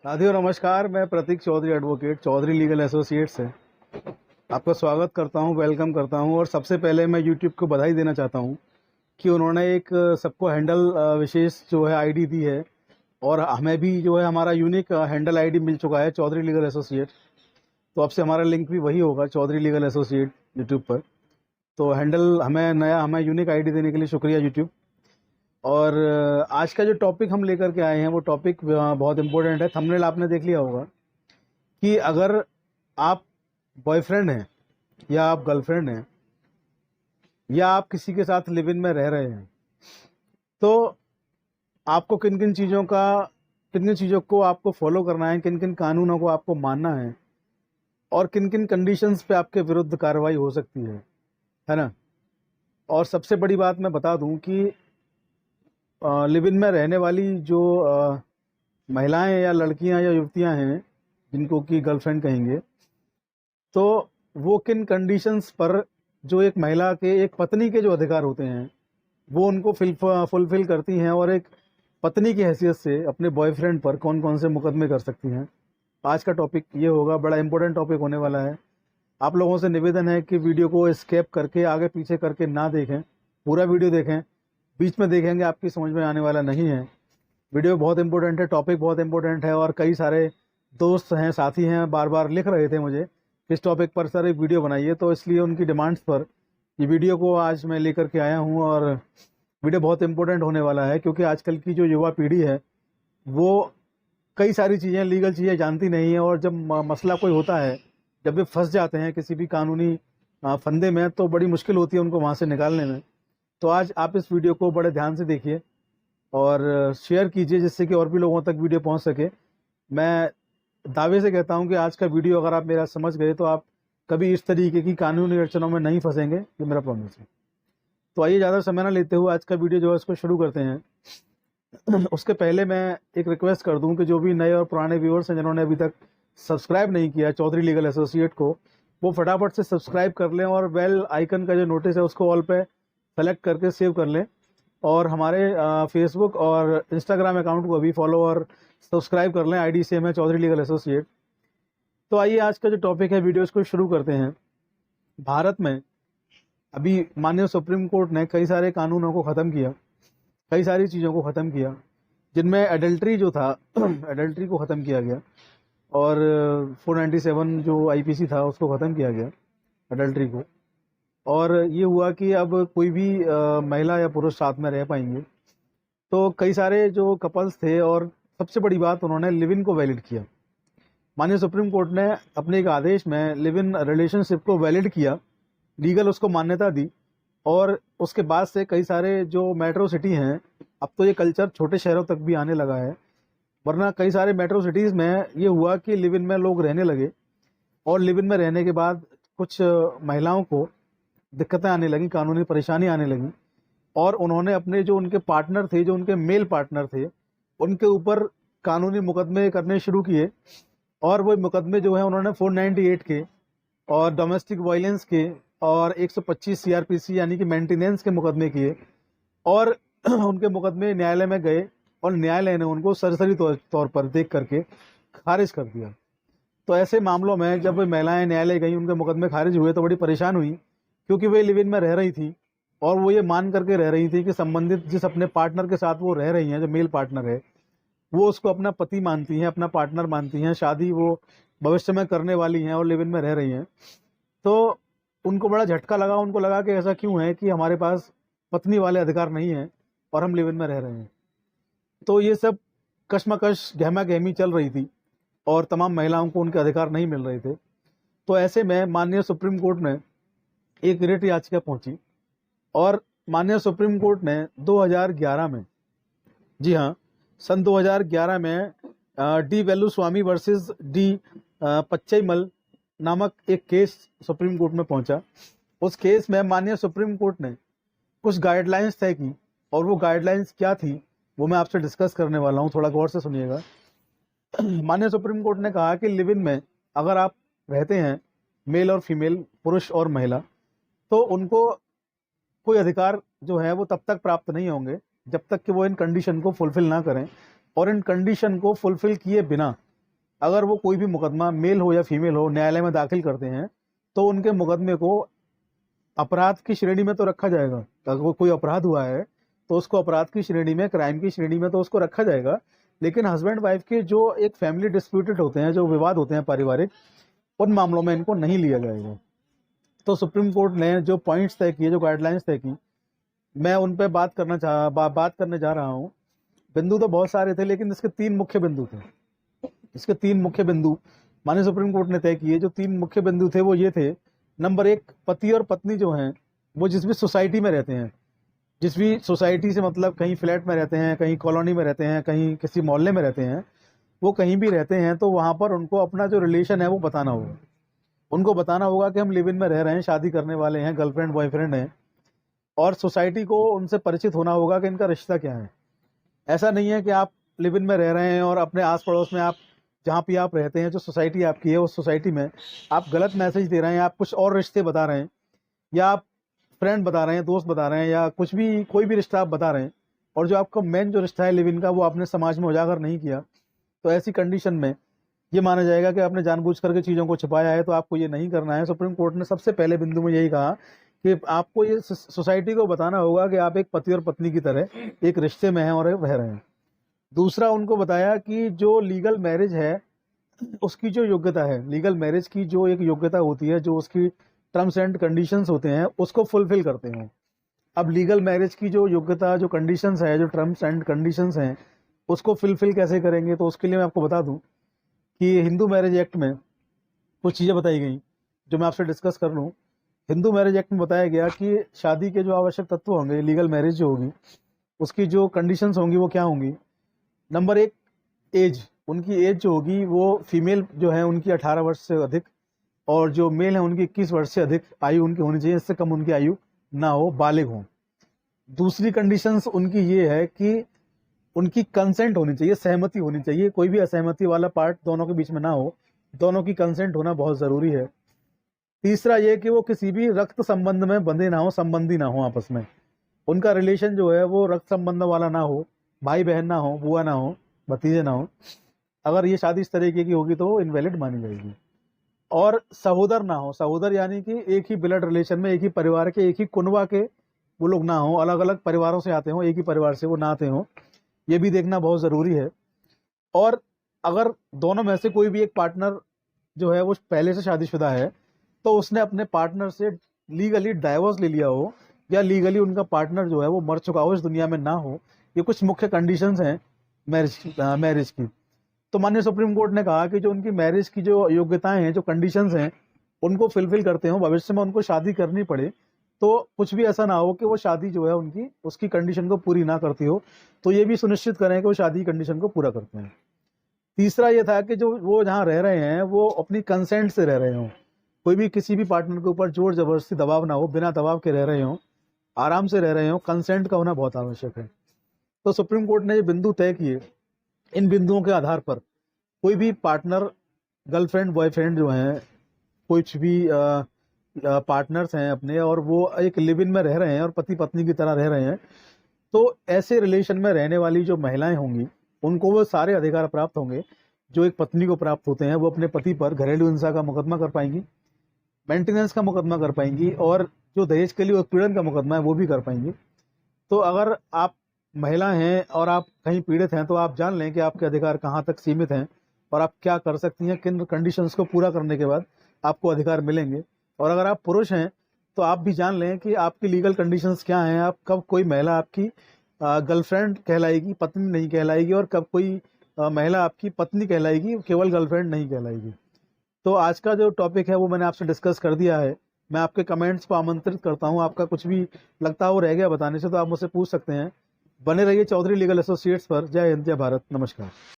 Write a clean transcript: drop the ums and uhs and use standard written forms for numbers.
राधे और नमस्कार। मैं Prateek Chaudhary, advocate, Chaudhary Legal Associate से आपका स्वागत करता हूं, वेलकम करता हूं। और सबसे पहले मैं यूट्यूब को बधाई देना चाहता हूं कि उन्होंने एक सबको हैंडल विशेष जो है आईडी दी है, और हमें भी जो है हमारा यूनिक हैंडल आईडी मिल चुका है, चौधरी लीगल एसोसिएट। तो अब से हमारा लिंक भी वही होगा, चौधरी लीगल एसोसिएट यूट्यूब पर। तो हैंडल हमें यूनिक आईडी देने के लिए शुक्रिया यूट्यूब। और आज का जो टॉपिक हम लेकर के आए हैं वो टॉपिक बहुत इंपॉर्टेंट है। थंबनेल आपने देख लिया होगा कि अगर आप बॉयफ्रेंड हैं या आप गर्लफ्रेंड हैं या आप किसी के साथ लिव इन में रह रहे हैं, तो आपको किन किन चीज़ों को आपको फॉलो करना है, किन किन कानूनों को आपको मानना है, और किन किन कंडीशंस पे आपके विरुद्ध कार्रवाई हो सकती है ना। और सबसे बड़ी बात मैं बता दूं कि लिव इन में रहने वाली जो महिलाएं या लड़कियां या युवतियां हैं, जिनको कि गर्लफ्रेंड कहेंगे, तो वो किन कंडीशंस पर जो एक महिला के, एक पत्नी के जो अधिकार होते हैं वो उनको फुलफिल करती हैं, और एक पत्नी की हैसियत से अपने बॉयफ्रेंड पर कौन कौन से मुकदमे कर सकती हैं। आज का टॉपिक ये होगा, बड़ा इंपॉर्टेंट टॉपिक होने वाला है। आप लोगों से निवेदन है कि वीडियो को स्किप करके, आगे पीछे करके ना देखें, पूरा वीडियो देखें। बीच में देखेंगे आपकी समझ में आने वाला नहीं है। वीडियो बहुत इंपॉर्टेंट है, टॉपिक बहुत इंपॉर्टेंट है, और कई सारे दोस्त हैं, साथी हैं, बार बार लिख रहे थे मुझे इस टॉपिक पर सर एक वीडियो बनाइए, तो इसलिए उनकी डिमांड्स पर ये वीडियो को आज मैं लेकर के आया हूँ। और वीडियो बहुत इंपॉर्टेंट होने वाला है, क्योंकि आजकल की जो युवा पीढ़ी है वो कई सारी चीज़ें, लीगल चीज़ें जानती नहीं है, और जब मसला कोई होता है, जब वे फंस जाते हैं किसी भी कानूनी फंदे में, तो बड़ी मुश्किल होती है उनको वहाँ से निकालने में। तो आज आप इस वीडियो को बड़े ध्यान से देखिए और शेयर कीजिए, जिससे कि और भी लोगों तक वीडियो पहुंच सके। मैं दावे से कहता हूं कि आज का वीडियो अगर आप मेरा समझ गए तो आप कभी इस तरीके की कानूनी अड़चनों में नहीं फंसेंगे, ये मेरा प्रॉमिस है। तो आइए, ज़्यादा समय ना लेते हुए आज का वीडियो जो है इसको शुरू करते हैं। उसके पहले मैं एक रिक्वेस्ट कर दूं कि जो भी नए और पुराने व्यूअर्स हैं जिन्होंने अभी तक सब्सक्राइब नहीं किया चौधरी लीगल एसोसिएट को, वो फटाफट से सब्सक्राइब कर लें, और बेल आइकन का जो नोटिस है उसको ऑल पे सेलेक्ट करके सेव कर लें। और हमारे फेसबुक और इंस्टाग्राम अकाउंट को अभी फॉलो और सब्सक्राइब कर लें, आईडी सेम है, चौधरी लीगल एसोसिएट। तो आइए, आज का जो टॉपिक है वीडियोस को शुरू करते हैं। भारत में अभी माननीय सुप्रीम कोर्ट ने कई सारे कानूनों को ख़त्म किया, कई सारी चीज़ों को ख़त्म किया, जिनमें एडल्ट्री जो था एडल्ट्री को ख़त्म किया गया, और 497 जो आईपीसी था उसको ख़त्म किया गया, एडल्ट्री को। और ये हुआ कि अब कोई भी महिला या पुरुष साथ में रह पाएंगे। तो कई सारे जो कपल्स थे, और सबसे बड़ी बात, उन्होंने लिव इन को वैलिड किया। माननीय सुप्रीम कोर्ट ने अपने एक आदेश में लिव इन रिलेशनशिप को वैलिड किया, लीगल उसको मान्यता दी। और उसके बाद से कई सारे जो मेट्रो सिटी हैं, अब तो ये कल्चर छोटे शहरों तक भी आने लगा है, वरना कई सारे मेट्रो सिटीज़ में ये हुआ कि लिव इन में लोग रहने लगे, और लिव इन में रहने के बाद कुछ महिलाओं को दिक्कतें आने लगी, कानूनी परेशानी आने लगी, और उन्होंने अपने जो उनके पार्टनर थे, जो उनके मेल पार्टनर थे, उनके ऊपर कानूनी मुकदमे करने शुरू किए। और वो मुकदमे जो है उन्होंने 498 के और डोमेस्टिक वायलेंस के और 125 सीआरपीसी यानी कि मेंटेनेंस के मुकदमे किए, और उनके मुकदमे न्यायालय में गए, और न्यायालय ने उनको सरसरी तौर पर देख करके खारिज कर दिया। तो ऐसे मामलों में जब महिलाएं न्यायालय गई, उनके मुकदमे खारिज हुए, तो बड़ी परेशान हुई, क्योंकि वे लिव इन में रह रही थी, और वो ये मान करके रह रही थी कि संबंधित जिस अपने पार्टनर के साथ वो रह रही हैं, जो मेल पार्टनर है, वो उसको अपना पति मानती हैं, अपना पार्टनर मानती हैं, शादी वो भविष्य में करने वाली हैं, और लिव इन में रह रही हैं। तो उनको बड़ा झटका लगा, उनको लगा कि ऐसा क्यों है कि हमारे पास पत्नी वाले अधिकार नहीं हैं और हम लिव इन में रह रहे हैं। तो ये सब कश्मकश, गहमा गहमी चल रही थी, और तमाम महिलाओं को उनके अधिकार नहीं मिल रहे थे। तो ऐसे में माननीय सुप्रीम कोर्ट ने एक रिट याचिका पहुंची, और माननीय सुप्रीम कोर्ट ने 2011 में, जी हाँ, सन 2011 में डी वेलुस्वामी वर्सेस डी पच्चईमल नामक एक केस सुप्रीम कोर्ट में पहुंचा। उस केस में माननीय सुप्रीम कोर्ट ने कुछ गाइडलाइंस तय की, और वो गाइडलाइंस क्या थी वो मैं आपसे डिस्कस करने वाला हूँ, थोड़ा गौर से सुनिएगा। माननीय सुप्रीम कोर्ट ने कहा कि लिव इन में अगर आप रहते हैं, मेल और फीमेल, पुरुष और महिला, तो उनको कोई अधिकार जो है वो तब तक प्राप्त नहीं होंगे जब तक कि वो इन कंडीशन को फुलफिल ना करें, और इन कंडीशन को फुलफिल किए बिना अगर वो कोई भी मुकदमा मेल हो या फीमेल हो न्यायालय में दाखिल करते हैं तो उनके मुकदमे को अपराध की श्रेणी में तो रखा जाएगा। अगर वो कोई अपराध हुआ है तो उसको अपराध की श्रेणी में, क्राइम की श्रेणी में तो उसको रखा जाएगा। लेकिन हस्बैंड वाइफ के जो एक फैमिली डिस्प्यूटेड होते हैं, जो विवाद होते हैं पारिवारिक, उन मामलों में इनको नहीं लिया जाएगा। तो सुप्रीम कोर्ट ने जो पॉइंट्स तय किए, जो गाइडलाइंस तय की, मैं उन पर बात करने जा रहा हूँ। बिंदु तो बहुत सारे थे, लेकिन इसके 3 मुख्य बिंदु थे। इसके 3 मुख्य बिंदु माननीय सुप्रीम कोर्ट ने तय किए। जो 3 मुख्य बिंदु थे वो ये थे। नंबर 1, पति और पत्नी जो हैं वो जिस भी सोसाइटी में रहते हैं, जिस भी सोसाइटी से मतलब कहीं फ्लैट में रहते हैं, कहीं कॉलोनी में रहते हैं, कहीं किसी मोहल्ले में रहते हैं, वो कहीं भी रहते हैं, तो वहाँ पर उनको अपना जो रिलेशन है वो बताना होगा। उनको बताना होगा कि हम लिव इन में रह रहे हैं, शादी करने वाले हैं, गर्लफ्रेंड बॉयफ्रेंड हैं, और सोसाइटी को उनसे परिचित होना होगा कि इनका रिश्ता क्या है। ऐसा नहीं है कि आप लिव इन में रह रहे हैं और अपने आस पड़ोस में, आप जहाँ भी आप रहते हैं, जो सोसाइटी आपकी है, उस सोसाइटी में आप गलत मैसेज दे रहे हैं, आप कुछ और रिश्ते बता रहे हैं, या आप फ्रेंड बता रहे हैं, दोस्त बता रहे हैं, या कुछ भी कोई भी रिश्ता आप बता रहे हैं, और जो आपका मेन जो रिश्ता है लिव इन का वो आपने समाज में उजागर नहीं किया, तो ऐसी कंडीशन में ये माना जाएगा कि आपने जानबूझ करके चीज़ों को छिपाया है, तो आपको ये नहीं करना है। सुप्रीम कोर्ट ने सबसे पहले बिंदु में यही कहा कि आपको ये सोसाइटी को बताना होगा कि आप एक पति और पत्नी की तरह एक रिश्ते में हैं और रह रहे हैं। दूसरा, उनको बताया कि जो लीगल मैरिज है उसकी जो योग्यता है, लीगल मैरिज की जो एक योग्यता होती है, जो उसकी टर्म्स एंड कंडीशंस होते हैं, उसको फुलफिल करते हैं। अब लीगल मैरिज की जो योग्यता, जो कंडीशंस है, जो टर्म्स एंड कंडीशंस हैं, उसको फुलफिल कैसे करेंगे, तो उसके लिए मैं आपको बता दूं कि हिंदू मैरिज एक्ट में कुछ चीज़ें बताई गई जो मैं आपसे डिस्कस कर लूँ। हिंदू मैरिज एक्ट में बताया गया कि शादी के जो आवश्यक तत्व होंगे, लीगल मैरिज जो होगी उसकी जो कंडीशंस होंगी वो क्या होंगी। Number 1, as. उनकी एज जो होगी वो फीमेल जो है उनकी 18 वर्ष से अधिक, और जो मेल है उनकी 21 वर्ष से अधिक आयु उनकी होनी चाहिए, इससे कम उनकी आयु ना हो, बालिग हो। दूसरी कंडीशंस उनकी ये है कि उनकी कंसेंट होनी चाहिए, सहमति होनी चाहिए, कोई भी असहमति वाला पार्ट दोनों के बीच में ना हो, दोनों की कंसेंट होना बहुत ज़रूरी है। तीसरा ये कि वो किसी भी रक्त संबंध में बंधे ना हो, संबंधी ना हो, आपस में उनका रिलेशन जो है वो रक्त संबंध वाला ना हो, भाई बहन ना हो, बुआ ना हो, भतीजे ना हो। अगर ये शादी इस तरीके की होगी तो वो इनवैलिड मानी जाएगी। और सहोदर ना हो, सहोदर यानी कि एक ही ब्लड रिलेशन में, एक ही परिवार के, एक ही कुनबा के वो लोग ना हो, अलग अलग परिवारों से आते हों, एक ही परिवार से वो ना आते हों, ये भी देखना बहुत ज़रूरी है। और अगर दोनों में से कोई भी एक पार्टनर जो है वो पहले से शादीशुदा है, तो उसने अपने पार्टनर से लीगली डाइवोर्स ले लिया हो, या लीगली उनका पार्टनर जो है वो मर चुका हो, इस दुनिया में ना हो। ये कुछ मुख्य कंडीशंस हैं मैरिज की। तो माननीय सुप्रीम कोर्ट ने कहा कि जो उनकी मैरिज की जो योग्यताएं हैं, जो कंडीशंस हैं, उनको फुलफिल करते हो, भविष्य में उनको शादी करनी पड़े तो कुछ भी ऐसा ना हो कि वो शादी जो है उनकी उसकी कंडीशन को पूरी ना करती हो, तो ये भी सुनिश्चित करें कि वो शादी कंडीशन को पूरा करते हैं। तीसरा ये था कि जो वो जहाँ रह रहे हैं वो अपनी कंसेंट से रह रहे हों, कोई भी किसी भी पार्टनर के ऊपर जोर जबरदस्ती दबाव ना हो, बिना दबाव के रह रहे हों, आराम से रह रहे हों, कंसेंट का होना बहुत आवश्यक है। तो सुप्रीम कोर्ट ने ये बिंदु तय किए। इन बिंदुओं के आधार पर कोई भी पार्टनर, गर्लफ्रेंड बॉयफ्रेंड जो हैं, कुछ भी पार्टनर्स हैं अपने, और वो एक लिव इन में रह रहे हैं और पति पत्नी की तरह रह रहे हैं, तो ऐसे रिलेशन में रहने वाली जो महिलाएं होंगी उनको वो सारे अधिकार प्राप्त होंगे जो एक पत्नी को प्राप्त होते हैं। वो अपने पति पर घरेलू हिंसा का मुकदमा कर पाएंगी, मेंटेनेंस का मुकदमा कर पाएंगी, और जो दहेज के लिए उत्पीड़न का मुकदमा है वो भी कर पाएंगी। तो अगर आप महिला हैं और आप कहीं पीड़ित हैं तो आप जान लें कि आपके अधिकार कहाँ तक सीमित हैं और आप क्या कर सकती हैं, किन कंडीशंस को पूरा करने के बाद आपको अधिकार मिलेंगे। और अगर आप पुरुष हैं तो आप भी जान लें कि आपकी लीगल कंडीशंस क्या हैं, आप कब कोई महिला आपकी गर्लफ्रेंड कहलाएगी, पत्नी नहीं कहलाएगी, और कब कोई महिला आपकी पत्नी कहलाएगी, केवल गर्लफ्रेंड नहीं कहलाएगी। तो आज का जो टॉपिक है वो मैंने आपसे डिस्कस कर दिया है। मैं आपके कमेंट्स को आमंत्रित करता हूँ, आपका कुछ भी लगता हो रह गया बताने से तो आप मुझसे पूछ सकते हैं। बने रहिए चौधरी लीगल एसोसिएट्स पर। जय हिंद, जय भारत, नमस्कार।